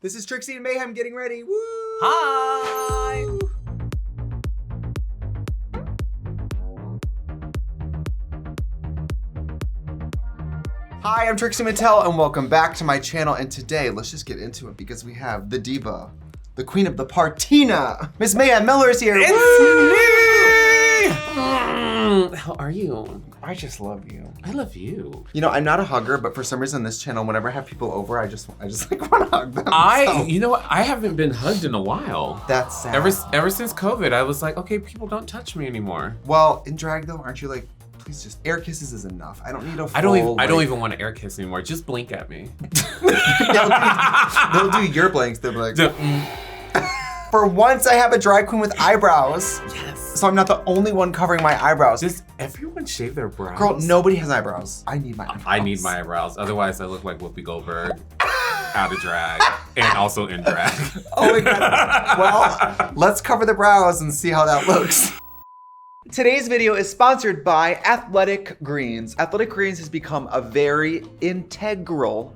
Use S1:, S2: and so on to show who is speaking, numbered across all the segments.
S1: This is Trixie and Mayhem getting ready. Woo!
S2: Hi!
S1: Hi, I'm Trixie Mattel and welcome back to my channel. And today, let's just get into it because we have the diva, the queen of the partina, Miss Mayhem Miller is here.
S2: It's me! How are you?
S1: I just love you.
S2: I love you.
S1: You know, I'm not a hugger, but for some reason on this channel, whenever I have people over, I just like want to hug them.
S2: You know what? I haven't been hugged in a while.
S1: That's sad.
S2: Ever since COVID, I was like, okay, people don't touch me anymore.
S1: Well, in drag though, aren't you like, please just air kisses is enough. I don't need a full,
S2: I don't even want to air kiss anymore. Just blink at me.
S1: Yeah, they'll do your blinks. They'll be like, for once I have a drag queen with eyebrows.
S2: Yes.
S1: So I'm not the only one covering my eyebrows.
S2: Does everyone shave their brows?
S1: Girl, nobody has eyebrows. I need my eyebrows.
S2: I need my eyebrows. Otherwise, I look like Whoopi Goldberg out of drag and also in drag.
S1: Oh my God. Well, let's cover the brows and see how that looks. Today's video is sponsored by Athletic Greens. Athletic Greens has become a very integral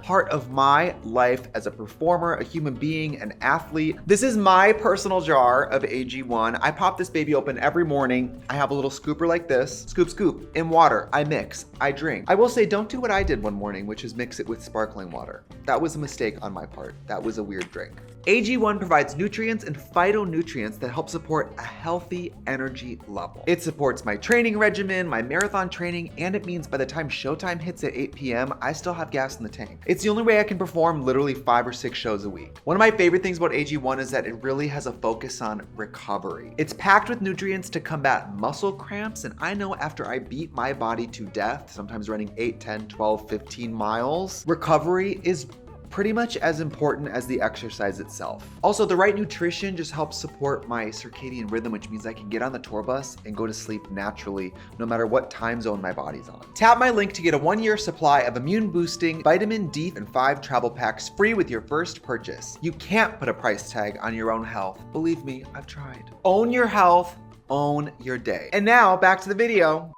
S1: part of my life as a performer, a human being, an athlete. This is my personal jar of AG1. I pop this baby open every morning. I have a little scooper like this. Scoop, scoop, in water. I mix, I drink. I will say, don't do what I did one morning, which is mix it with sparkling water. That was a mistake on my part. That was a weird drink. AG1 provides nutrients and phytonutrients that help support a healthy energy level. It supports my training regimen, my marathon training, and it means by the time showtime hits at 8 p.m., I still have gas in the tank. It's the only way I can perform literally 5 or 6 shows a week. One of my favorite things about AG1 is that it really has a focus on recovery. It's packed with nutrients to combat muscle cramps, and I know after I beat my body to death, sometimes running 8, 10, 12, 15 miles, recovery is pretty much as important as the exercise itself. Also, the right nutrition just helps support my circadian rhythm, which means I can get on the tour bus and go to sleep naturally, no matter what time zone my body's on. Tap my link to get a 1-year supply of immune boosting vitamin D and 5 travel packs free with your first purchase. You can't put a price tag on your own health. Believe me, I've tried. Own your health, own your day. And now back to the video.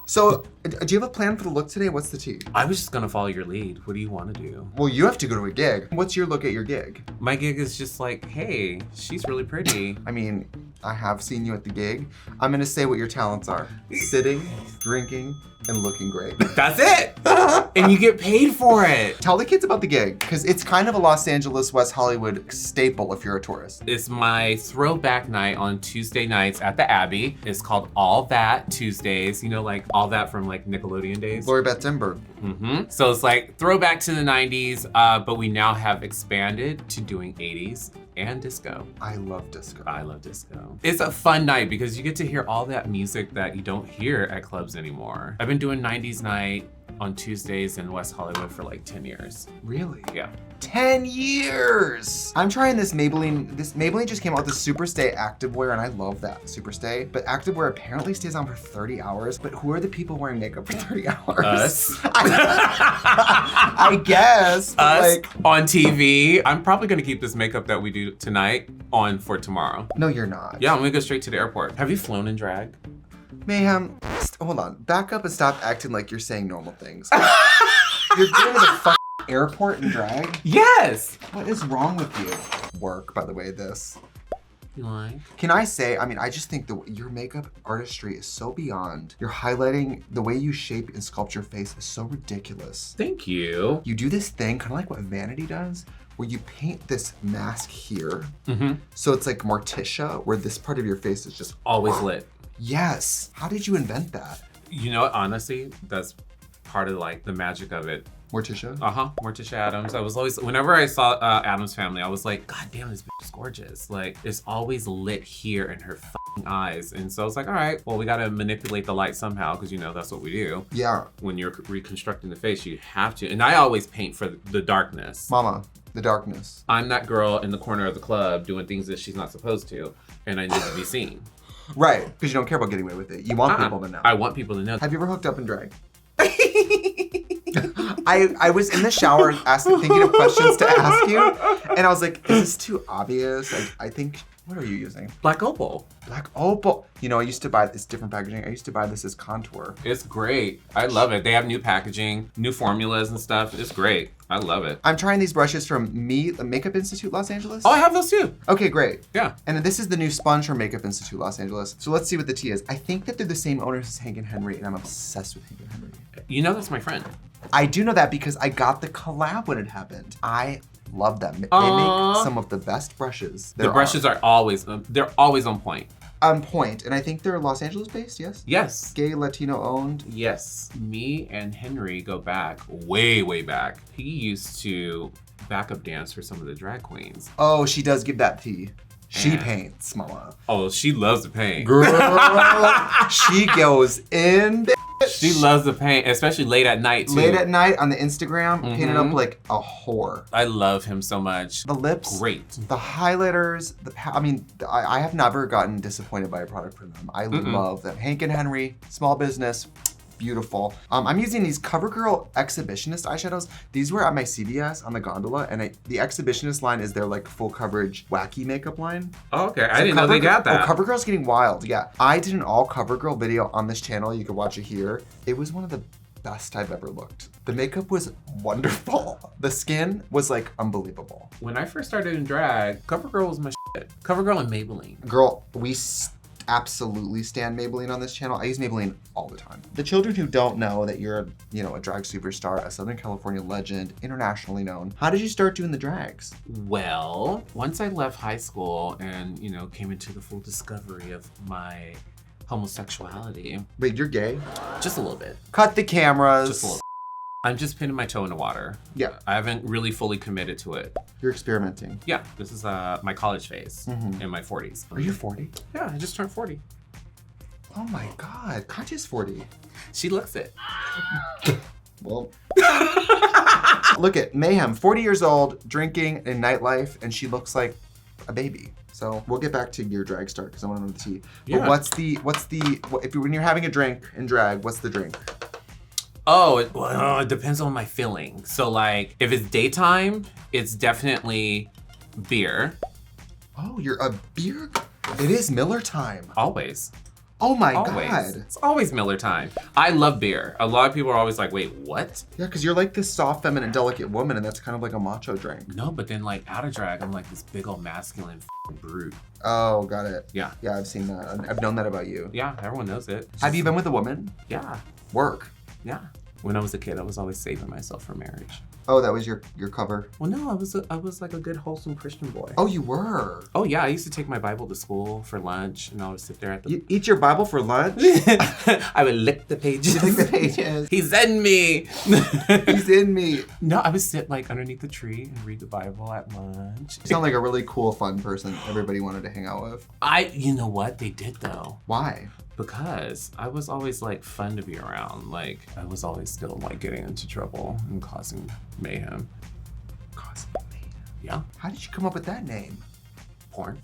S1: So, do you have a plan for the look today? What's the tea?
S2: I was just gonna follow your lead. What do you want to do?
S1: Well, you have to go to a gig. What's your look at your gig?
S2: My gig is just like, hey, she's really pretty.
S1: I mean, I have seen you at the gig. I'm gonna say what your talents are. Sitting, drinking, and looking great.
S2: That's it! And you get paid for it.
S1: Tell the kids about the gig, because it's kind of a Los Angeles, West Hollywood staple if you're a tourist.
S2: It's my throwback night on Tuesday nights at the Abbey. It's called All That Tuesdays. You know, like All That from like Nickelodeon days.
S1: Lori Beth Denberg.
S2: So it's like throwback to the 90s, but we now have expanded to doing 80s and disco.
S1: I love disco.
S2: I love disco. It's a fun night because you get to hear all that music that you don't hear at clubs anymore. I've been doing 90s night on Tuesdays in West Hollywood for like 10 years.
S1: Really?
S2: Yeah.
S1: 10 years! I'm trying this Maybelline. This Maybelline just came out with this Superstay Activewear, and I love that Superstay. But Activewear apparently stays on for 30 hours. But who are the people wearing makeup for 30 hours?
S2: Us.
S1: I guess.
S2: Us on TV. I'm probably gonna keep this makeup that we do tonight on for tomorrow.
S1: No, you're not.
S2: Yeah, I'm gonna go straight to the airport. Have you flown in drag?
S1: Mayhem, hold on. Back up and stop acting like you're saying normal things. You're going to the airport in drag?
S2: Yes!
S1: What is wrong with you? Work, by the way, this.
S2: You like?
S1: Can I say, I just think your makeup artistry is so beyond. You're highlighting, the way you shape and sculpt your face is so ridiculous.
S2: Thank you.
S1: You do this thing, kind of like what Vanity does, where you paint this mask here. So it's like Morticia, where this part of your face is just
S2: always lit.
S1: Yes. How did you invent that?
S2: You know, honestly, that's part of like the magic of it.
S1: Morticia?
S2: Morticia Addams. I was always, whenever I saw Addams Family, I was like, God damn, this bitch is gorgeous. Like, it's always lit here in her fucking eyes. And so I was like, all right, well, we gotta manipulate the light somehow, because you know that's what we do.
S1: Yeah.
S2: When you're reconstructing the face, you have to. And I always paint for the darkness.
S1: Mama, the darkness.
S2: I'm that girl in the corner of the club doing things that she's not supposed to, and I need to be seen.
S1: Right, because you don't care about getting away with it. You want people to know.
S2: I want people to know.
S1: Have you ever hooked up in drag? I was in the shower thinking of questions to ask you, and I was like, is this too obvious? I think, what are you using?
S2: Black Opal.
S1: Black Opal. You know, I used to buy this different packaging. I used to buy this as contour.
S2: It's great. I love it. They have new packaging, new formulas and stuff. It's great. I love it.
S1: I'm trying these brushes from the Makeup Institute Los Angeles.
S2: Oh, I have those too.
S1: Okay, great.
S2: Yeah.
S1: And this is the new sponge from Makeup Institute Los Angeles. So let's see what the tea is. I think that they're the same owners as Hank and Henry, and I'm obsessed with Hank and Henry.
S2: You know that's my friend.
S1: I do know that because I got the collab when it happened. I love them. They
S2: Aww.
S1: make some of the best brushes.
S2: The brushes are always, they're always on point.
S1: On point, and I think they're Los Angeles based, yes?
S2: Yes.
S1: Gay, Latino owned.
S2: Yes. Me and Henry go back, way, way back. He used to backup dance for some of the drag queens.
S1: Oh, she does give that tea. She
S2: And-
S1: paints, mama.
S2: Oh, she loves to paint.
S1: Girl, she goes in,
S2: She loves to paint, especially late at night too.
S1: late at night on the Instagram, painted up like a whore.
S2: I love him so much.
S1: The lips,
S2: Great.
S1: the highlighters, I have never gotten disappointed by a product from them. I love them. Hank and Henry, small business, beautiful. I'm using these CoverGirl Exhibitionist eyeshadows. These were at my CVS on the gondola, and the Exhibitionist line is their like full coverage wacky makeup line.
S2: Oh, okay. I didn't know they got that.
S1: Oh, CoverGirl's getting wild, yeah. I did an all CoverGirl video on this channel. You can watch it here. It was one of the best I've ever looked. The makeup was wonderful. The skin was like unbelievable.
S2: When I first started in drag, CoverGirl was my shit. CoverGirl and Maybelline.
S1: Girl, we absolutely stand Maybelline on this channel. I use Maybelline all the time. The children who don't know that you're a drag superstar, a Southern California legend, internationally known, how did you start doing the drags?
S2: Well, once I left high school and, came into the full discovery of my homosexuality,
S1: Wait, you're gay?
S2: just a little bit.
S1: Cut the cameras.
S2: Just a little. I'm just pinning my toe in the water.
S1: Yeah.
S2: I haven't really fully committed to it.
S1: You're experimenting.
S2: Yeah, this is my college phase in my 40s.
S1: Are you 40?
S2: Yeah, I just turned 40.
S1: Oh my God, Katya's 40.
S2: She looks it.
S1: Well, look at Mayhem, 40 years old, drinking in nightlife, and she looks like a baby. So we'll get back to your drag start because I want to know the tea.
S2: Yeah.
S1: But when you're having a drink in drag, what's the drink?
S2: Oh, it depends on my feeling. So like, if it's daytime, it's definitely beer.
S1: Oh, you're a beer? It is Miller time.
S2: Always.
S1: Oh my
S2: Always.
S1: God.
S2: It's always Miller time. I love beer. A lot of people are always like, wait, what?
S1: Yeah, because you're like this soft, feminine, delicate woman, and that's kind of like a macho drink.
S2: No, but then like out of drag, I'm like this big old masculine brute.
S1: Oh, got it.
S2: Yeah.
S1: Yeah, I've seen that. I've known that about you.
S2: Yeah, everyone knows it.
S1: Have you been with a woman?
S2: Yeah,
S1: Work.
S2: yeah. When I was a kid, I was always saving myself for marriage.
S1: Oh, that was your cover.
S2: Well, no, I was like a good, wholesome Christian boy.
S1: Oh, you were.
S2: Oh yeah, I used to take my Bible to school for lunch, and I would sit there at the.
S1: You eat your Bible for lunch?
S2: I would lick the pages.
S1: Lick the pages.
S2: He's in me.
S1: He's in me.
S2: No, I would sit like underneath the tree and read the Bible at lunch.
S1: You sound like a really cool, fun person everybody wanted to hang out with.
S2: You know what? They did though.
S1: Why?
S2: Because I was always like fun to be around. Like I was always still like getting into trouble and causing mayhem. Yeah.
S1: How did you come up with that name?
S2: Porn.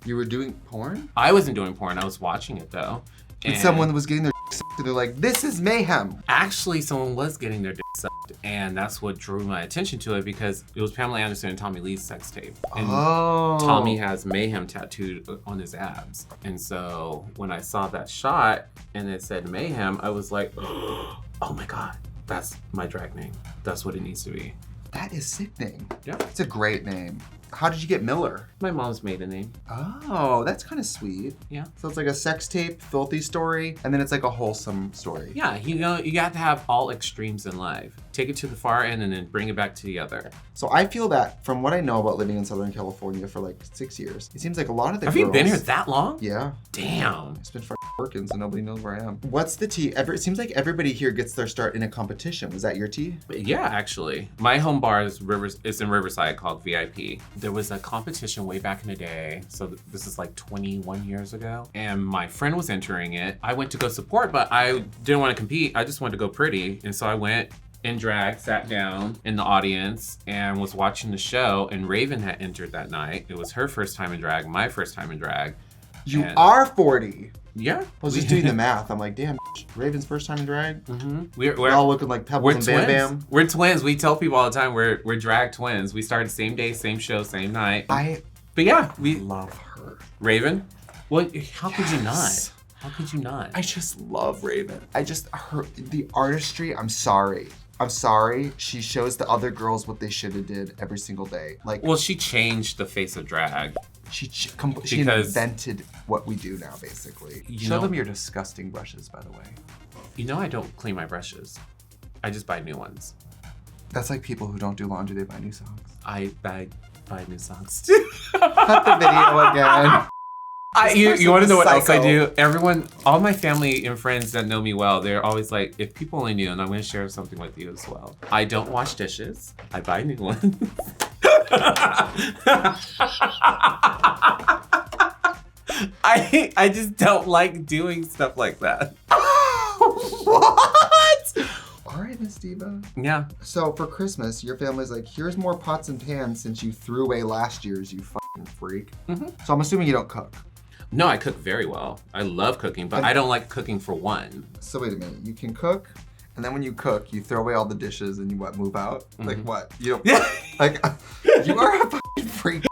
S1: You were doing porn?
S2: I wasn't doing porn. I was watching it though.
S1: And someone was getting their sucked and they're like, this is Mayhem.
S2: Actually, someone was getting their dick sucked, and that's what drew my attention to it because it was Pamela Anderson and Tommy Lee's sex tape. And Tommy has Mayhem tattooed on his abs. And so when I saw that shot and it said Mayhem, I was like, oh my God, that's my drag name. That's what it needs to be.
S1: That is sickening.
S2: Yeah.
S1: It's a great name. How did you get Miller?
S2: My mom's maiden name.
S1: Oh, that's kind of sweet.
S2: Yeah.
S1: So it's like a sex tape, filthy story, and then it's like a wholesome story.
S2: Yeah, you got to have all extremes in life. Take it to the far end and then bring it back to the other.
S1: So I feel that from what I know about living in Southern California for like 6 years, it seems like a lot of the
S2: Have
S1: girls...
S2: you been here that long?
S1: Yeah.
S2: Damn.
S1: It's been working, so nobody knows where I am. What's the tea? It seems like everybody here gets their start in a competition. Was that your tea?
S2: Yeah, actually. My home bar is in Riverside called VIP. There was a competition way back in the day. So this is like 21 years ago. And my friend was entering it. I went to go support, but I didn't want to compete. I just wanted to go pretty. And so I went in drag, sat down in the audience and was watching the show. And Raven had entered that night. It was her first time in drag, my first time in drag.
S1: You are 40.
S2: Yeah.
S1: I was just doing the math. I'm like, damn, Raven's first time in drag?
S2: Mm-hmm.
S1: We're all looking like Pebbles and Bam Bam.
S2: We're twins. We tell people all the time we're drag twins. We started same day, same show, same night. But yeah, we
S1: love her.
S2: Raven? Well, how could you not? How could you not?
S1: I just love Raven. The artistry, I'm sorry. I'm sorry. She shows the other girls what they should have did every single day. Like,
S2: Well, she changed the face of drag.
S1: she invented what we do now, basically. Show them your disgusting brushes, by the way.
S2: You know I don't clean my brushes. I just buy new ones.
S1: That's like people who don't do laundry, they buy new socks.
S2: I buy new socks.
S1: Cut the video again.
S2: You want to know what else I do? Everyone, all my family and friends that know me well, they're always like, if people only knew, and I'm going to share something with you as well. I don't wash dishes. I buy new ones. I just don't like doing stuff like that.
S1: What? All right, Miss Diva.
S2: Yeah.
S1: So for Christmas, your family's like, here's more pots and pans since you threw away last year's, you fucking freak.
S2: Mm-hmm.
S1: So I'm assuming you don't cook.
S2: No, I cook very well. I love cooking, but I don't like cooking for one.
S1: So wait a minute, you can cook, and then when you cook, you throw away all the dishes and you move out? Mm-hmm. Like what? You don't, like, you are a fucking freak.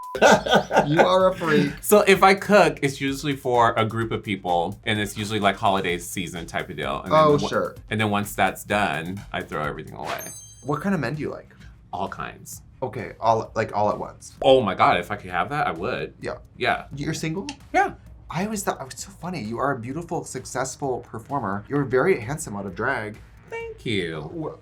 S1: You are a freak.
S2: So if I cook, it's usually for a group of people, and it's usually like holiday season type of deal. And then
S1: sure.
S2: And then once that's done, I throw everything away.
S1: What kind of men do you like?
S2: All kinds.
S1: Okay, all at once.
S2: Oh my God, if I could have that, I would.
S1: Yeah.
S2: Yeah.
S1: You're single?
S2: Yeah.
S1: I always thought, it's so funny. You are a beautiful, successful performer. You're very handsome out of drag.
S2: Thank you.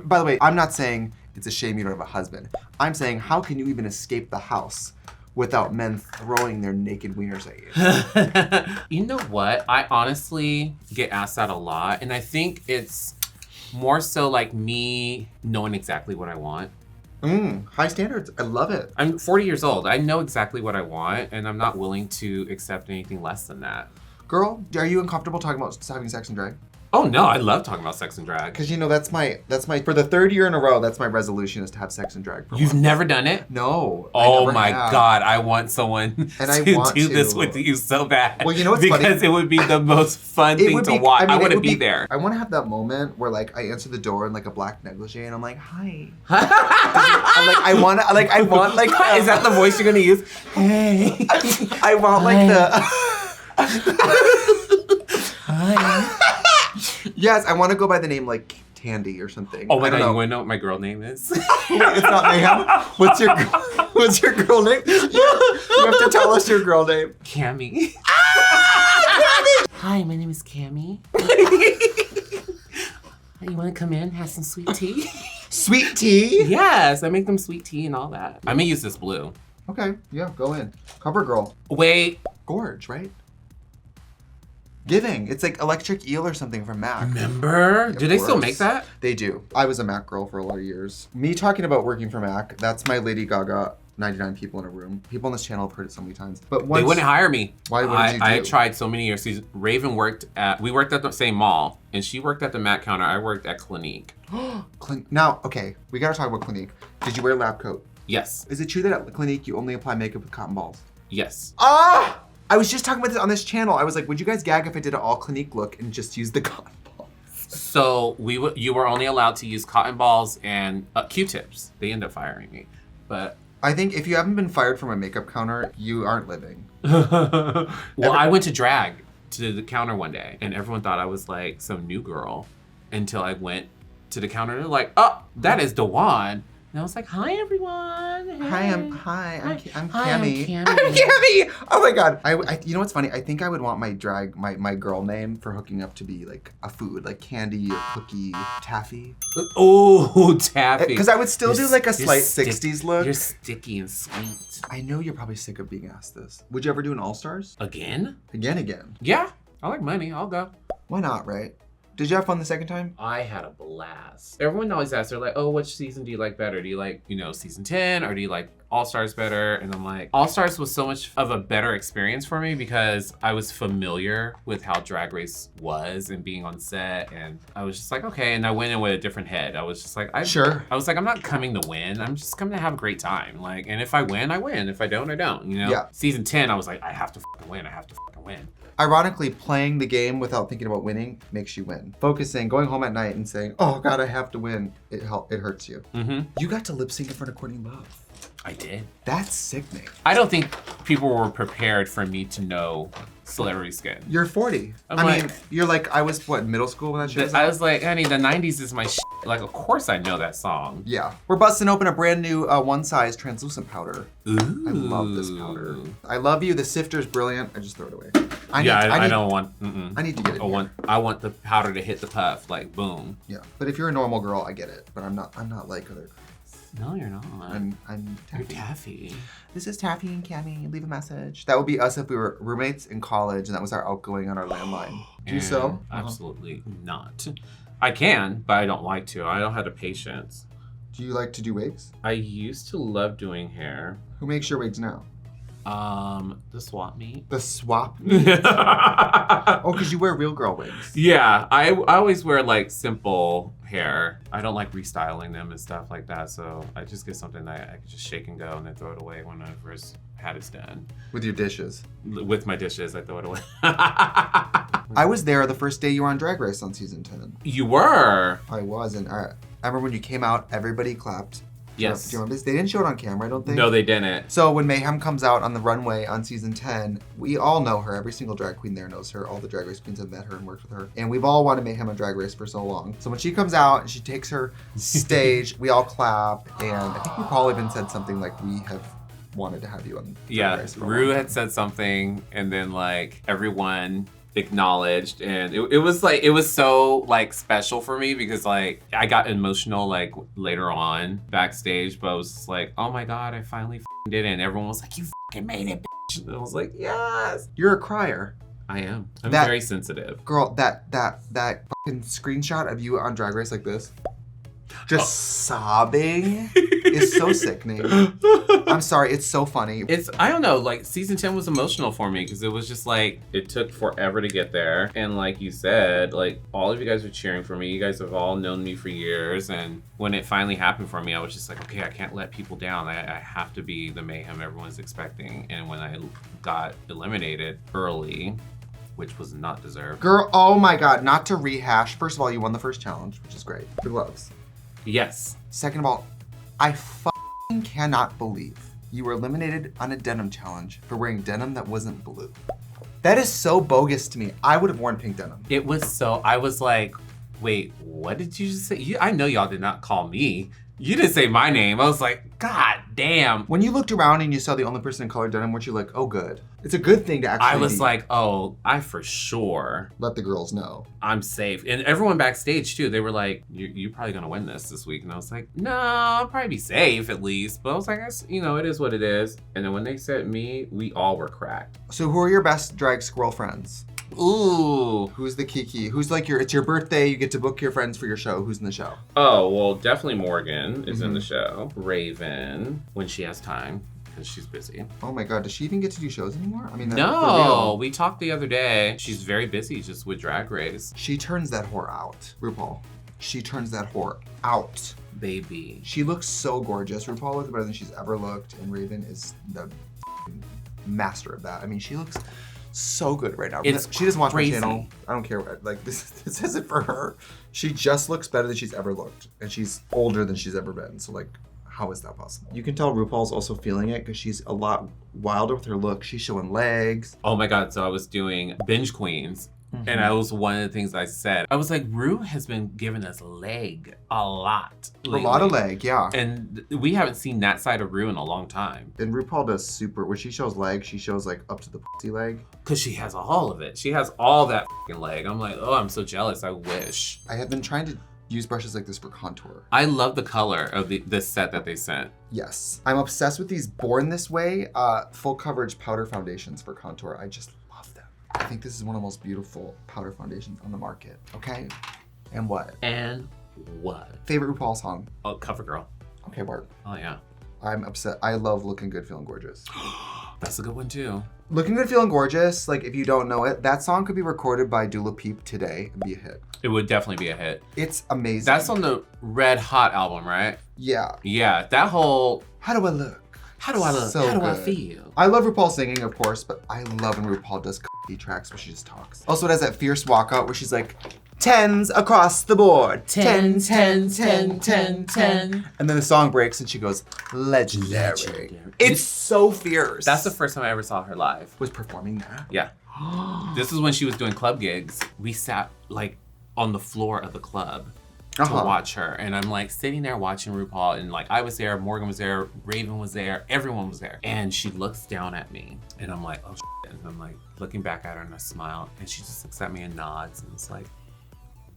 S1: By the way, I'm not saying it's a shame you don't have a husband. I'm saying, how can you even escape the house without men throwing their naked wieners at you?
S2: You know what? I honestly get asked that a lot, and I think it's more so like me knowing exactly what I want.
S1: High standards. I love it.
S2: I'm 40 years old. I know exactly what I want, and I'm not willing to accept anything less than that.
S1: Girl, are you uncomfortable talking about having sex and drag?
S2: Oh no, I love talking about sex and drag.
S1: Because that's my, for the third year in a row, that's my resolution is to have sex and drag.
S2: You've never done it?
S1: No.
S2: Oh my God, I want someone to do this with you so bad.
S1: Well, you know what's funny?
S2: Because it would be the most fun thing to watch. I want to be there.
S1: I want to have that moment where like I answer the door in like a black negligee and I'm like, hi. I want like.
S2: Is that the voice you're gonna use? Hey.
S1: I want like the.
S2: Hi.
S1: Yes, I want to go by the name like Tandy or something.
S2: Oh my God, you want to know what my girl name is?
S1: Wait, it's not Mayhem. What's your girl name? You have to tell us your girl name.
S2: Cammy. Hi, my name is Cammy. You want to come in, have some sweet tea?
S1: Sweet tea?
S2: Yes, I make them sweet tea and all that. I'm gonna use this blue.
S1: Okay, yeah, go in. Cover girl.
S2: Wait.
S1: Gorge, right? Giving. It's like Electric Eel or something from MAC.
S2: Remember? Do they still make that?
S1: They do. I was a MAC girl for a lot of years. Me talking about working for MAC, that's my Lady Gaga 99 people in a room. People on this channel have heard it so many times. But once,
S2: they wouldn't hire me.
S1: Why wouldn't you do?
S2: I tried so many years. Raven we worked at the same mall, and she worked at the MAC counter. I worked at Clinique.
S1: Now, okay, we gotta talk about Clinique. Did you wear a lab coat?
S2: Yes.
S1: Is it true that at Clinique you only apply makeup with cotton balls?
S2: Yes.
S1: Ah! I was just talking about this on this channel. I was like, would you guys gag if I did an all Clinique look and just use the cotton balls?
S2: So you were only allowed to use cotton balls and Q-tips. They ended up firing me, but.
S1: I think if you haven't been fired from a makeup counter, you aren't living.
S2: Well, I went to drag to the counter one day, and everyone thought I was like some new girl until I went to the counter. They're like, "Oh, that is Dewan." And I was like, "Hi, everyone. Hey.
S1: Hi, I'm Cammy.
S2: I'm Cammy.
S1: I'm Cammy. Oh my God. I you know what's funny? I think I would want my my girl name for hooking up to be like a food, like candy, cookie, taffy.
S2: Oh, taffy.
S1: Because I would still do like a slight 60s look.
S2: You're sticky and sweet.
S1: I know you're probably sick of being asked this. Would you ever do an All-Stars?
S2: Again?
S1: Again.
S2: Yeah. I like money. I'll go.
S1: Why not, right? Did you have fun the second time?
S2: I had a blast. Everyone always asks, they're like, oh, which season do you like better? Do you like, season 10 or do you like All-Stars better? And I'm like, All-Stars was so much of a better experience for me because I was familiar with how Drag Race was and being on set. And I was just like, okay. And I went in with a different head. I was just like, I was like, I'm not coming to win. I'm just coming to have a great time. Like, and if I win, I win. If I don't, I don't,
S1: Yeah.
S2: Season 10, I was like, I have to fucking win. I have to fucking win.
S1: Ironically, playing the game without thinking about winning makes you win. Focusing, going home at night and saying, oh God, I have to win, it hurts you.
S2: Mm-hmm.
S1: You got to lip sync in front of Courtney Love.
S2: I did.
S1: That's sickening.
S2: I don't think people were prepared for me to know celebrity skin.
S1: You're 40. I mean, you're like, I was, what, middle school when that shit was out?
S2: I was like, honey, the 90s is my shit. Like, of course I know that song.
S1: Yeah. We're busting open a brand new one size translucent powder.
S2: Ooh.
S1: I love this powder. I love you. The sifter's brilliant. I just throw it away.
S2: I don't want.
S1: I need to get it.
S2: I want the powder to hit the puff, like boom.
S1: Yeah. But if you're a normal girl, I get it. But I'm not like other girls.
S2: No, you're not.
S1: I'm
S2: You're Taffy.
S1: This is Taffy and Cammy. Leave a message. That would be us if we were roommates in college and that was our outgoing on our landline. Do you so?
S2: Absolutely not. I can, but I don't like to. I don't have the patience.
S1: Do you like to do wigs?
S2: I used to love doing hair.
S1: Who makes your wigs now?
S2: The swap meet.
S1: The swap meet? Oh, because you wear real girl wigs.
S2: Yeah, I always wear like simple hair. I don't like restyling them and stuff like that, so I just get something that I can just shake and go and then throw it away when I first had it done.
S1: With your dishes?
S2: With my dishes, I throw it away.
S1: I was there the first day you were on Drag Race on season 10.
S2: You were?
S1: I was, and I remember when you came out, everybody clapped.
S2: Yes.
S1: Do you remember this? They didn't show it on camera, I don't think.
S2: No, they didn't.
S1: So when Mayhem comes out on the runway on season 10, we all know her. Every single drag queen there knows her. All the Drag Race queens have met her and worked with her. And we've all wanted Mayhem on Drag Race for so long. So when she comes out and she takes her stage, we all clap. And I think RuPaul even said something like, we have wanted to have you on Drag Race for a long
S2: Ru
S1: time.
S2: had said something, and then like everyone acknowledged, and it was so like special for me because like I got emotional like later on backstage, but I was just like, oh my god, I finally did it, and everyone was like, you made it, bitch. And I was like, yes.
S1: You're a crier.
S2: I am. I'm
S1: That-
S2: very sensitive.
S1: Girl, that fucking screenshot of you on Drag Race like this, just sobbing, is so sickening. I'm sorry, it's so funny.
S2: I don't know, like season 10 was emotional for me because it was just like, it took forever to get there. And like you said, like all of you guys were cheering for me. You guys have all known me for years. And when it finally happened for me, I was just like, okay, I can't let people down. I have to be the Mayhem everyone's expecting. And when I got eliminated early, which was not deserved.
S1: Girl, oh my god, not to rehash. First of all, you won the first challenge, which is great. The gloves.
S2: Yes.
S1: Second of all, I fucking cannot believe you were eliminated on a denim challenge for wearing denim that wasn't blue. That is so bogus to me. I would have worn pink denim.
S2: It was so, I was like, wait, what did you just say? I know y'all did not call me. You didn't say my name. I was like, God damn.
S1: When you looked around and you saw the only person in colored denim, weren't you like, oh good. It's a good thing to actually
S2: I was like, oh, I for sure.
S1: let the girls know.
S2: I'm safe. And everyone backstage too, they were like, you're probably gonna win this week. And I was like, no, I'll probably be safe at least. But I was like, it is what it is. And then when they said me, we all were cracked.
S1: So who are your best drag squirrel friends?
S2: Ooh.
S1: Who's the Kiki? Who's like it's your birthday, you get to book your friends for your show. Who's in the show?
S2: Oh, well, definitely Morgan is in the show. Raven, when she has time, because she's busy.
S1: Oh my god, does she even get to do shows anymore? I mean, for
S2: No,
S1: real.
S2: we talked the other day. She's very busy just with Drag Race.
S1: She turns that whore out, RuPaul. She turns that whore out.
S2: Baby.
S1: She looks so gorgeous. RuPaul looks better than she's ever looked, and Raven is the master of that. I mean, she looks so good right now.
S2: It's
S1: she doesn't watch
S2: crazy.
S1: my channel. I don't care what, like this isn't for her. She just looks better than she's ever looked, and she's older than she's ever been. So like, how is that possible? You can tell RuPaul's also feeling it because she's a lot wilder with her look. She's showing legs.
S2: Oh my God, so I was doing Binge Queens. And that was one of the things I said. I was like, Ru has been giving us leg a lot.
S1: A lot of leg, yeah.
S2: And we haven't seen that side of Ru in a long time.
S1: And RuPaul does super, when she shows leg, she shows like up to the pussy leg.
S2: Because she has all of it. She has all that fucking leg. I'm like, oh, I'm so jealous. I wish.
S1: I have been trying to use brushes like this for contour.
S2: I love the color of this set that they sent.
S1: Yes. I'm obsessed with these Born This Way full coverage powder foundations for contour. I just love them. I think this is one of the most beautiful powder foundations on the market. Okay? And what?
S2: And what?
S1: Favorite RuPaul song?
S2: Oh, CoverGirl.
S1: Okay, Bart.
S2: Oh, yeah.
S1: I'm upset. I love Looking Good, Feeling Gorgeous.
S2: That's a good one, too.
S1: Looking Good, Feeling Gorgeous, like if you don't know it, that song could be recorded by Dula Peep today and be a hit.
S2: It would definitely be a hit.
S1: It's amazing.
S2: That's on the Red Hot album, right?
S1: Yeah.
S2: Yeah, that whole...
S1: How do I look?
S2: How do I look?
S1: So
S2: How do I
S1: good.
S2: feel?
S1: I love RuPaul singing, of course, but I love when RuPaul does tracks where she just talks. Also, it has that fierce walkout where she's like, 10s across the board. 10, 10, 10, 10, 10. And then the song breaks and she goes, legendary. It's so fierce.
S2: That's the first time I ever saw her live.
S1: Was performing that?
S2: Yeah. This is when she was doing club gigs. We sat like on the floor of the club. to watch her. And I'm like sitting there watching RuPaul, and like I was there, Morgan was there, Raven was there, everyone was there. And she looks down at me and I'm like, oh shit. And I'm like looking back at her and I smile, and she just looks at me and nods, and it's like,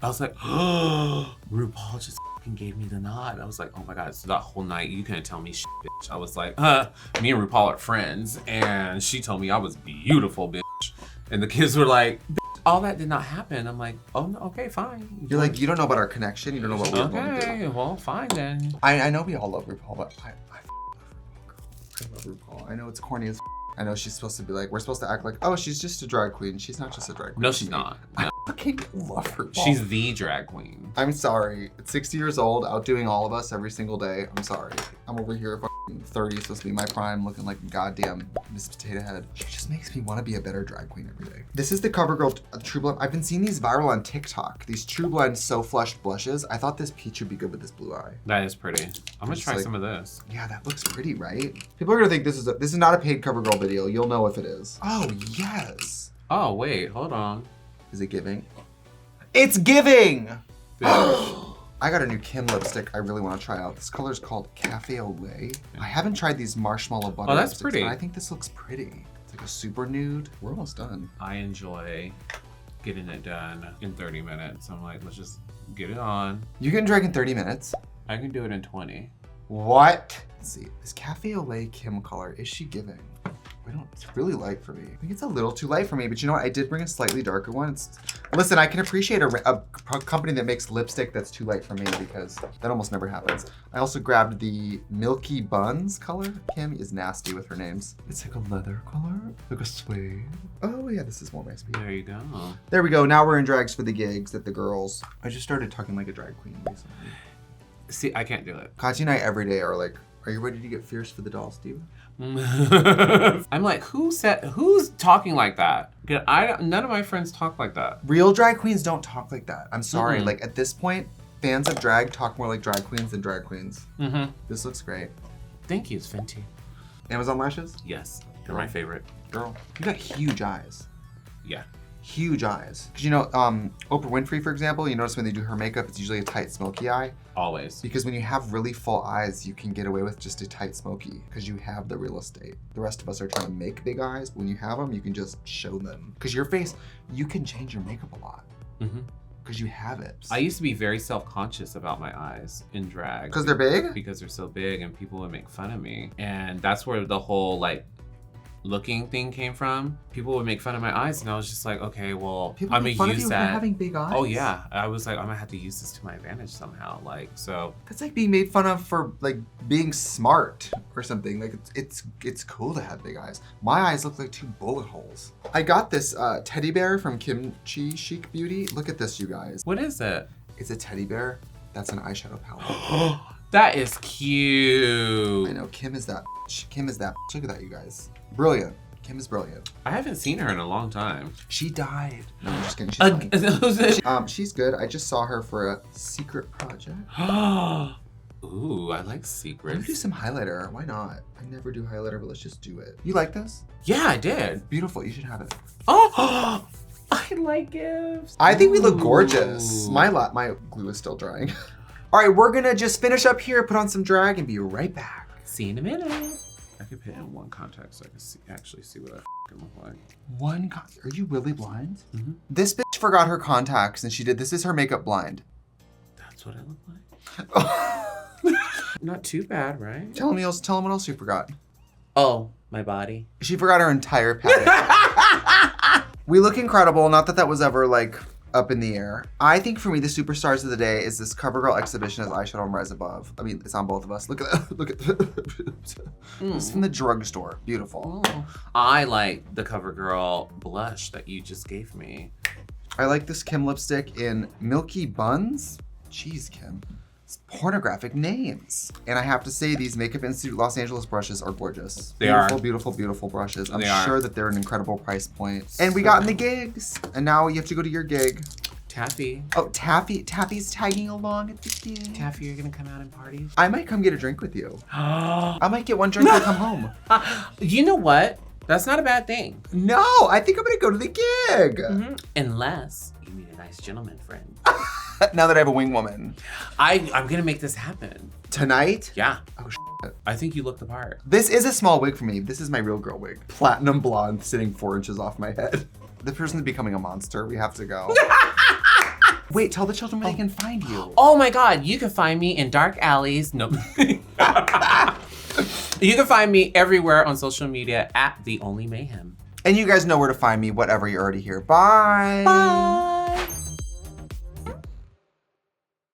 S2: I was like, oh, RuPaul just fucking gave me the nod. I was like, oh my God. So that whole night, you couldn't tell me shit, bitch. I was like, me and RuPaul are friends. And she told me I was beautiful, bitch. And the kids were like, bitch, all that did not happen. I'm like, oh, no, okay, fine.
S1: You're like, you don't know about our connection. You don't know what we're going to do.
S2: Okay, well, fine then.
S1: I know we all love RuPaul, but I love RuPaul. I know it's corny as I know she's supposed to be like, we're supposed to act like, oh, she's just a drag queen. She's not just a drag queen.
S2: No, she's not. No.
S1: I fucking love her.
S2: She's the drag queen.
S1: I'm sorry. At 60 years old, outdoing all of us every single day. I'm sorry. I'm over here fucking 30, supposed to be my prime, looking like a goddamn Miss Potato Head. She just makes me want to be a better drag queen every day. This is the CoverGirl True Blend. I've been seeing these viral on TikTok. These True Blend So Flushed blushes. I thought this peach would be good with this blue eye.
S2: That is pretty. I'm gonna try some of this.
S1: Yeah, that looks pretty, right? People are gonna think this is not a paid CoverGirl video. You'll know if it is. Oh, yes.
S2: Oh, wait, hold on.
S1: Is it giving? It's giving!
S2: Bitch.
S1: I got a new Kim lipstick I really want to try out. This color is called Cafe au Lait. I haven't tried these marshmallow butter
S2: Oh, that's
S1: lipsticks,
S2: pretty.
S1: but I think this looks pretty. It's like a super nude. We're almost done.
S2: I enjoy getting it done in 30 minutes. I'm like, let's just get it on.
S1: You can drag in 30 minutes.
S2: I can do it in 20.
S1: What? Let's see. This Cafe au Lait Kim color, is she giving? It's really light for me. I think it's a little too light for me, but you know what? I did bring a slightly darker one. Listen, I can appreciate a company that makes lipstick that's too light for me, because that almost never happens. I also grabbed the Milky Buns color. Kim is nasty with her names. It's like a leather color, like a suede. Oh yeah, this is more my speed.
S2: There you go.
S1: There we go. Now we're in drags for the gigs at the girls. I just started talking like a drag queen recently.
S2: See, I can't do it.
S1: Katya and I every day are like, are you ready to get fierce for the dolls, Steve?
S2: I'm like, who's talking like that? None of my friends talk like that.
S1: Real drag queens don't talk like that. I'm sorry. Like at this point, fans of drag talk more like drag queens than drag queens. This looks great.
S2: Thank you, it's Fenty.
S1: Amazon lashes?
S2: Yes, they're my favorite.
S1: Girl, you got huge eyes.
S2: Yeah.
S1: Huge eyes. Because you know, Oprah Winfrey, for example, you notice when they do her makeup, it's usually a tight, smoky eye.
S2: Always.
S1: Because when you have really full eyes, you can get away with just a tight, smoky, because you have the real estate. The rest of us are trying to make big eyes, but when you have them, you can just show them. Because your face, you can change your makeup a lot. Because you have it.
S2: I used to be very self-conscious about my eyes in drag.
S1: Because they're big?
S2: Because they're so big and people would make fun of me. And that's where the whole like looking thing came from. People would make fun of my eyes, and I was just like, okay, well,
S1: people
S2: I'm
S1: make
S2: gonna
S1: fun
S2: use
S1: of you
S2: that.
S1: for having big eyes?
S2: Oh yeah, I was like, I'm gonna have to use this to my advantage somehow. Like, so
S1: that's like being made fun of for like being smart or something. Like it's cool to have big eyes. My eyes look like 2 bullet holes. I got this teddy bear from Kimchi Chic Beauty. Look at this, you guys.
S2: What is it?
S1: It's a teddy bear. That's an eyeshadow palette.
S2: That is cute.
S1: I know, Kim is that. Kim is that. Look at that, you guys. Brilliant. Kim is brilliant.
S2: I haven't seen her in a long time.
S1: She died. No, I'm just kidding. She's fine. She's good. I just saw her for a secret project.
S2: Ooh, I like secrets.
S1: I'm gonna do some highlighter. Why not? I never do highlighter, but let's just do it. You like this?
S2: Yeah, I did.
S1: Beautiful. You should have it.
S2: Oh, I like gifts.
S1: I think we look gorgeous. My glue is still drying. All right, we're gonna just finish up here, put on some drag, and be right back.
S2: See you in a minute. I could put in one contact so I can actually see what I look like.
S1: Are you really blind? This bitch forgot her contacts and she did. This is her makeup blind.
S2: That's what I look like. Not too bad, right?
S1: Tell them what else you forgot.
S2: Oh, my body.
S1: She forgot her entire palette. We look incredible. Not that was ever like up in the air. I think for me, the superstars of the day is this CoverGirl exhibition as eyeshadow and Rise Above. I mean, it's on both of us. Look at that. Look at this is from the drugstore. Beautiful.
S2: I like the CoverGirl blush that you just gave me.
S1: I like this Kim lipstick in Milky Buns. Jeez, Kim. It's pornographic names. And I have to say, these Makeup Institute Los Angeles brushes are gorgeous.
S2: They
S1: beautiful,
S2: are.
S1: Beautiful, beautiful brushes. I'm
S2: They are.
S1: sure that they're an incredible price point. And we got in the gigs. And now you have to go to your gig.
S2: Taffy.
S1: Oh, Taffy's tagging along at the gig.
S2: Taffy, you're gonna come out and party?
S1: I might come get a drink with you. I might get one drink and come home.
S2: You know what? That's not a bad thing.
S1: No, I think I'm gonna go to the gig.
S2: Unless you meet a nice gentleman friend.
S1: Now that I have a wing woman.
S2: I'm gonna make this happen.
S1: Tonight?
S2: Yeah.
S1: Oh, shit.
S2: I think you look the part.
S1: This is a small wig for me. This is my real girl wig. Platinum blonde sitting 4 inches off my head. The person's becoming a monster. We have to go. Wait, tell the children where they can find you.
S2: Oh my God, you can find me in dark alleys. No. You can find me everywhere on social media at The Only Mayhem.
S1: And you guys know where to find me, whatever you're already here. Bye.
S2: Bye.